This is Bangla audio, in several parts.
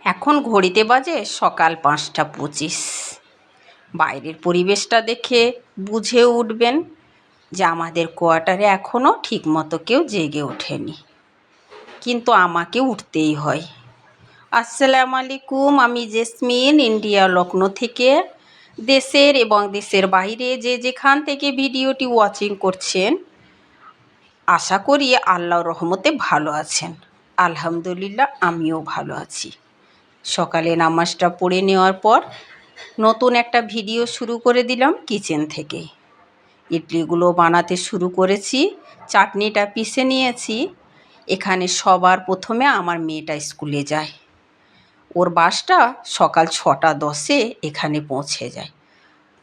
এখন ঘড়িতে বাজে সকাল 5:25। বাইরের পরিবেশটা দেখে বুঝে উঠবেন যে আমাদের কোয়ার্টারে এখনও ঠিকমতো কেউ জেগে ওঠেনি, কিন্তু আমাকে উঠতেই হয়। আসসালামু আলাইকুম, আমি জেসমিন, ইন্ডিয়া লখনৌ থেকে। দেশের এবং দেশের বাইরে যে যেখান থেকে ভিডিওটি ওয়াচিং করছেন, আশা করি আল্লাহর রহমতে ভালো আছেন। আলহামদুলিল্লাহ, আমিও ভালো আছি। সকালে নামাজটা পড়ে নেওয়ার পর নতুন একটা ভিডিও শুরু করে দিলাম কিচেন থেকে। ইডলিগুলো বানাতে শুরু করেছি, চাটনিটা পিষে নিয়েছি। এখানে সবার প্রথমে আমার মেয়েটা স্কুলে যায়, ওর বাসটা সকাল 6:10 এখানে পৌঁছে যায়।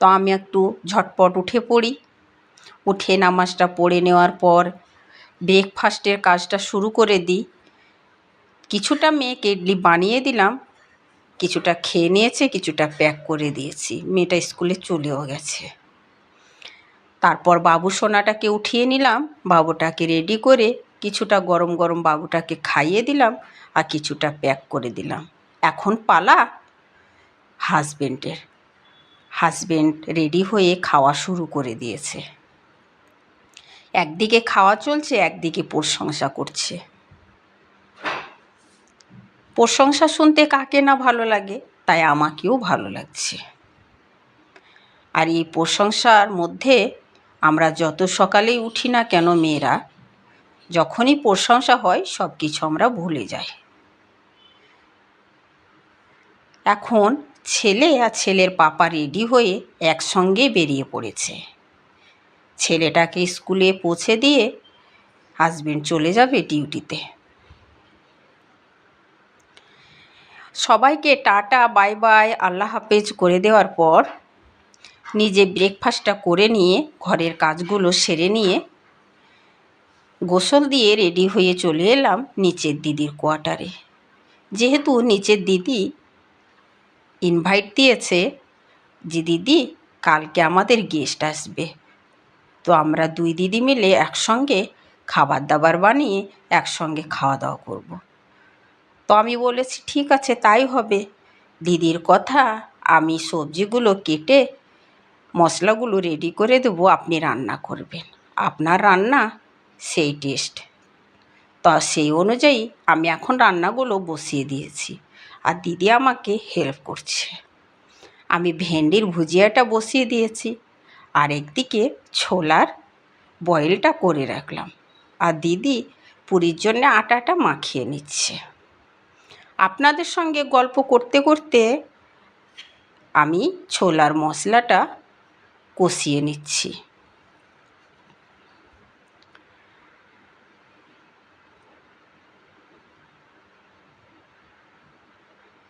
তো আমি একটু ঝটপট উঠে পড়ি। উঠে নামাজটা পড়ে নেওয়ার পর ব্রেকফাস্টের কাজটা শুরু করে দিই। কিছুটা মেয়েকে ইডলি বানিয়ে দিলাম, কিছুটা খেয়ে নিয়েছে, কিছুটা প্যাক করে দিয়েছি। মেয়েটা স্কুলে চলেও গেছে। তারপর বাবু সোনাটাকে উঠিয়ে নিলাম, বাবুটাকে রেডি করে কিছুটা গরম গরম বাবুটাকে খাইয়ে দিলাম আর কিছুটা প্যাক করে দিলাম। এখন পালা হাজবেন্ডের। হাজবেন্ড রেডি হয়ে খাওয়া শুরু করে দিয়েছে। একদিকে খাওয়া চলছে, একদিকে প্রশংসা করছে। প্রশংসা শুনতে কাকে না ভালো লাগে, তাই আমাকেও ভালো লাগছে। আর এই প্রশংসার মধ্যে আমরা যত সকালেই উঠি না কেন মেয়েরা, যখনই প্রশংসা হয় সব কিছু আমরা ভুলে যাই। এখন ছেলে আর ছেলের পাপা রেডি হয়ে একসঙ্গে বেরিয়ে পড়েছে। ছেলেটাকে স্কুলে পৌঁছে দিয়ে হাজবেন্ড চলে যাবে ডিউটিতে। সবাইকে টাটা বাই বাই আল্লাহ হাফেজ করে দেওয়ার পর নিজে ব্রেকফাস্টটা করে নিয়ে ঘরের কাজগুলো সেরে নিয়ে গোসল দিয়ে রেডি হয়ে চলে এলাম নিচের দিদির কোয়ার্টারে। যেহেতু নিচের দিদি ইনভাইট দিয়েছে যে দিদি কালকে আমাদের গেস্ট আসবে, তো আমরা দুই দিদি মিলে একসঙ্গে খাবার দাবার বানিয়ে একসঙ্গে খাওয়া দাওয়া করব। তো আমি বলেছি ঠিক আছে, তাই হবে। দিদির কথা, আমি সবজিগুলো কেটে মশলাগুলো রেডি করে দেবো, আপনি রান্না করবেন। আপনার রান্না সেই টেস্ট। তা সেই অনুযায়ী আমি এখন রান্নাগুলো বসিয়ে দিয়েছি আর দিদি আমাকে হেল্প করছে। আমি ভেন্ডির ভুজিয়াটা বসিয়ে দিয়েছি আর একদিকে ছোলার বয়েলটা করে রাখলাম, আর দিদি পুরীর জন্য আটাটা মাখিয়ে নিচ্ছে। আপনাদের সঙ্গে গল্প করতে করতে আমি ছোলার মশলাটা কষিয়ে নিচ্ছি।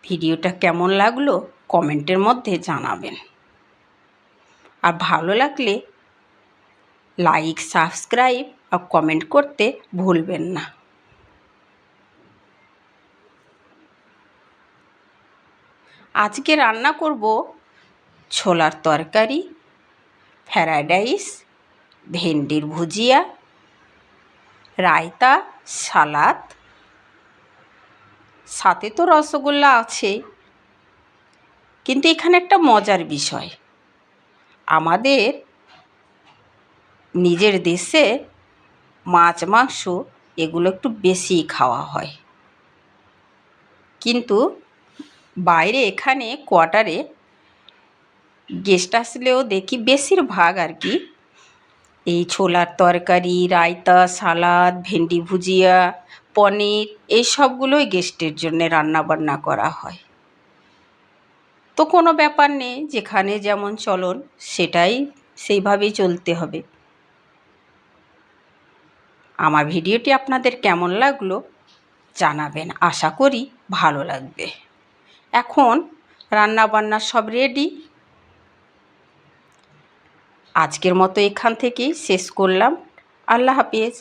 ভিডিওটা কেমন লাগলো কমেন্টের মধ্যে জানাবেন, আর ভালো লাগলে লাইক, সাবস্ক্রাইব আর কমেন্ট করতে ভুলবেন না। আজকে রান্না করব ছোলার তরকারি, ফ্রায়েড রাইস, ভেন্ডির ভুজিয়া, রায়তা, সালাদ, সাথে তো রসগোল্লা আছে। কিন্তু এখানে একটা মজার বিষয়, আমাদের নিজের দেশে মাছ মাংস এগুলো একটু বেশি খাওয়া হয়, কিন্তু বাইরে এখানে কোয়ার্টারে গেস্ট আসলেও দেখি বেশিরভাগ আর কি এই ছোলার তরকারি, রায়তা, সালাদ, ভেন্ডি ভুজিয়া, পনির এই সবগুলোই গেস্টের জন্যে রান্নাবান্না করা হয়। তো কোনো ব্যাপার নেই, যেখানে যেমন চলন সেটাই সেইভাবেই চলতে হবে। আমার ভিডিওটি আপনাদের কেমন লাগলো জানাবেন, আশা করি ভালো লাগবে। এখন রান্নাবান্না সব রেডি। আজকের মতো এখান থেকেই শেষ করলাম। আল্লাহ হাফেজ।